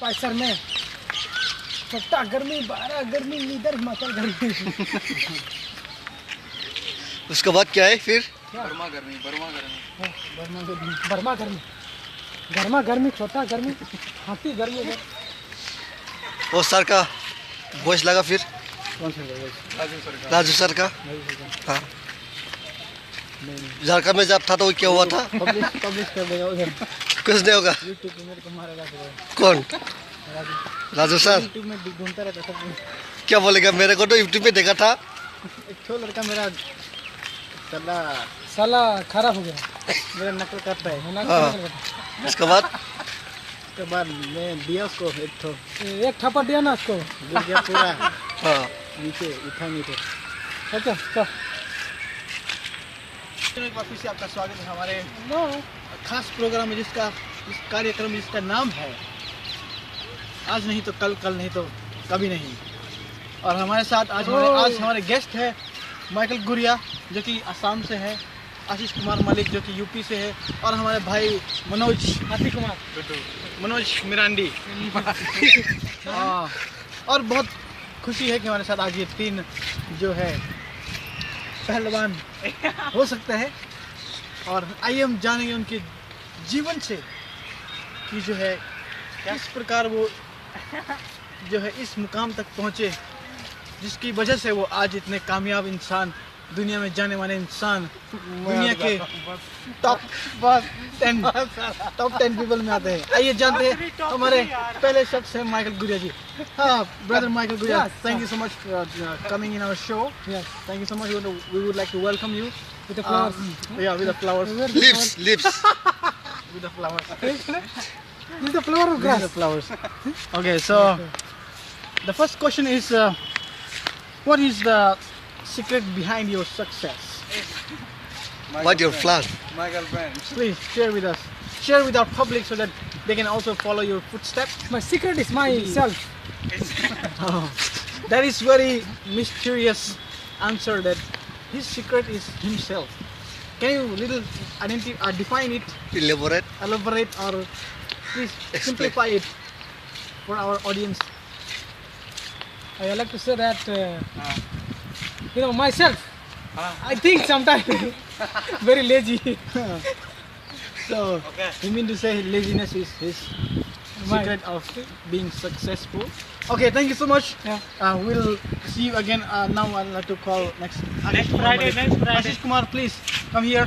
पैसर में छोटा गर्मी 12 गर्मी इधर हिमाचल गर्मी। उसके बाद क्या है फिर? बर्मा गर्मी गर्मा गर्मी छोटा गर्मी हाथी गर्मी उधर। वो सर का वॉइस लगा फिर? कौन सा वॉइस? राजू सर का। हाँ, झारखंड में जब था तो क्या हुआ था? पब्लिश कर देगा उधर कुछ नहीं होगा। यूट्यूब पे मेरे को मारेगा कौन? राजू सर यूट्यूब में ढूंढता रहता सब। क्या बोलेगा? मेरे को तो यूट्यूब में देखा था। एक तो लड़का मेरा साला खराब हो गया, मेरा नकल करता है। उसके बाद मैं दिया उसको एक थप्पड़ दिया ना उसको, गिर गया पूरा हाँ, नीचे, उठा नीचे। अच्छा चल। एक बार फिर से आपका स्वागत है हमारे खास प्रोग्राम में, जिसका इस कार्यक्रम जिसका नाम है आज नहीं तो कल, कल नहीं तो कभी नहीं। और हमारे साथ आज हमारे गेस्ट है माइकल गुरिया जो कि असम से है, आशीष कुमार मलिक जो कि यूपी से है, और हमारे भाई मनोज मिरांडी। और बहुत खुशी है कि हमारे साथ आज ये तीन जो है पहलवान हो सकते हैं। और आइए हम जानेंगे उनके जीवन से कि जो है किस प्रकार वो जो है इस मुकाम तक पहुँचे जिसकी वजह से वो आज इतने कामयाब इंसान, दुनिया में जाने वाले इंसान, दुनिया के टॉप 10 पीपल में आते हैं। आइए जानते हैं हमारे पहले शख्स है माइकल गुरिया जी। हाँ, brother Michael Guria, thank you so much for coming in our show. Thank you so much. We would like to welcome you with the flowers. Yeah, with the flowers. lips With the flowers. With the flower or grass? With the flowers. Okay, so the first question is, what is the secret behind your success? what your plan? My girlfriend. Please share with us. Share with our public so that they can also follow your footsteps. My secret is myself. That is very mysterious answer. That his secret is himself. Can you define it, Elaborate. elaborate, or please simplify it for our audience? I like to say that myself. I think sometimes very lazy. So you mean to say laziness is his secret of being successful? Okay, thank you so much. We'll see you again. Now I'd like to call next Friday. Ashish Kumar, please come here.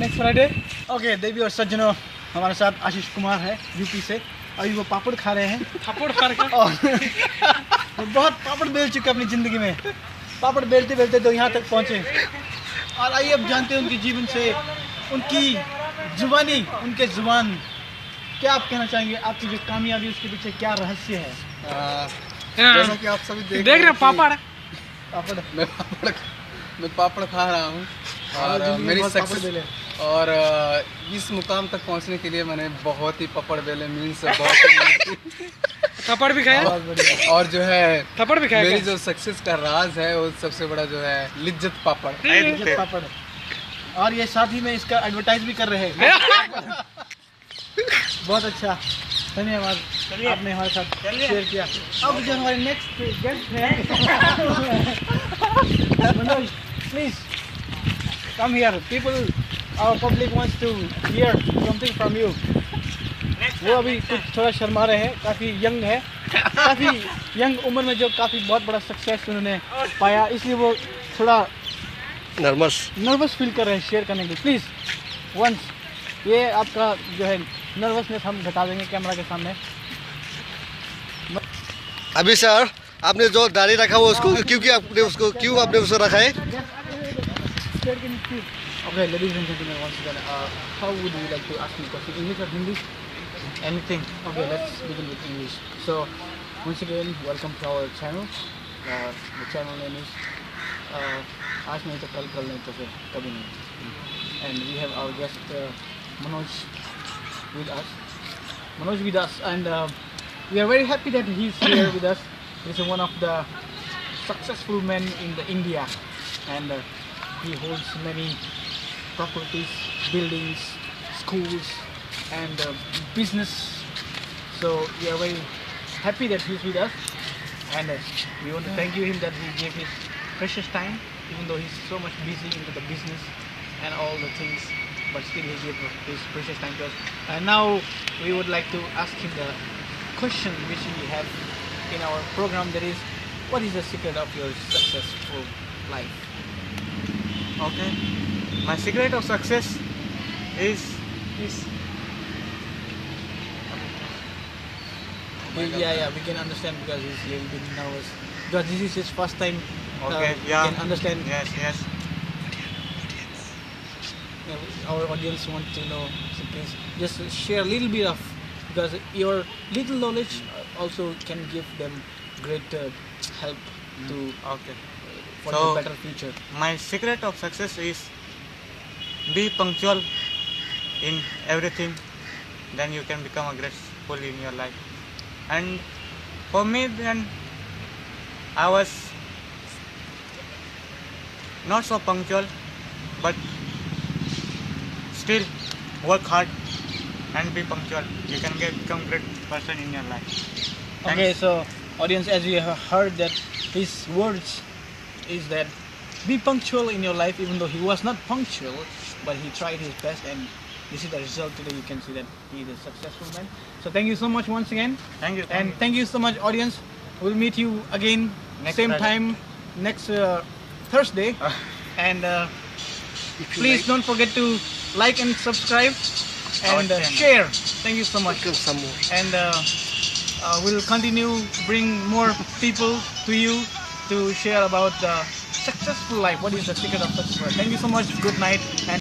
Next Friday. Okay, देवी और सज्जनों, हमारे साथ आशीष कुमार है UP से। अभी वो पापड़ खा रहे हैं। पापड़ खा रहे हैं। वो बहुत पापड़ बेल चुके अपनी ज़िंदगी में। पापड़ बेलते बेलते तो यहाँ तक पहुँचे। और आइए अब जानते हैं उनके जीवन से, उनकी जुबानी, उनके जुबान, क्या आप कहना चाहेंगे? आपकी जो कामयाबी उसके पीछे क्या रहस्य है? जैसा कि आप सभी देख रहे हैं, पापड़ मैं पापड़ खा रहा हूँ और मेरी सक्सेस और इस मुकाम तक पहुँचने के लिए मैंने बहुत ही पापड़ बेले, मीन्स बहुत थप्पड़ भी खाया और जो है थप्पड़ भी खाया। मेरी जो सक्सेस का राज है वो सबसे बड़ा जो है लिज्जत पापड़। और ये साथ ही में इसका एडवर्टाइज भी कर रहे हैं। बहुत अच्छा, धन्यवाद आपने हमारे साथ शेयर किया। अब जो हमारे नेक्स्ट गेस्ट हैं Manoj, please come here. People, our public wants to hear something from you. वो अभी कुछ थोड़ा शर्मा रहे हैं, काफ़ी यंग है, काफ़ी यंग उम्र में जो काफ़ी बहुत बड़ा सक्सेस उन्होंने पाया, इसलिए वो थोड़ा नर्वस फील कर रहे हैं शेयर करने के लिए। प्लीज़ वंस ये आपका जो है नर्वसनेस हम घटा देंगे कैमरा के सामने। अभी सर, आपने जो दाढ़ी रखा हुआ उसको क्यों आपने उसको रखा है? Okay, ladies and gentlemen, once again, how would you like to ask me question? English or Hindi? Anything. Okay, let's begin with English. So, once again, welcome to our channel. The channel name is आज नहीं तो कल, कल नहीं तो फिर कभी नहीं. And we have our guest Manoj with us, and we are very happy that he is here with us. He is one of the successful men in the India, and he holds many properties, buildings, schools, and business. So we are very happy that he's with us, and we want to thank you him that he gave his precious time, even though he's so much busy into the business and all the things, but still he gave his precious time to us. And now we would like to ask him the question which we have in our program, that is, what is the secret of your successful life? Okay. My secret of success is Yeah, we can understand because he's a little bit nervous, because this is his first time. okay. We Yeah. can understand. Yes. Our audience want to know, so please just share a little bit of, because your little knowledge also can give them great help to Okay. for So- the better future. My secret of success is be punctual in everything. Then you can become a graceful in your life. And for me, then I was not so punctual, but still work hard and be punctual. You can become great person in your life. Okay, so audience, as you have heard that his words is that be punctual in your life, even though he was not punctual, but he tried his best, and this is the result today. You can see that he is a successful man. So thank you so much once again. Thank you. And thank you so much, audience. We'll meet you again Next same Friday. time next Thursday. And please don't forget to like and subscribe and Our channel. share. Thank you so much. Some more. And we'll continue to bring more people to you to share about the successful life. What is the secret of success? Thank you so much. Good night. And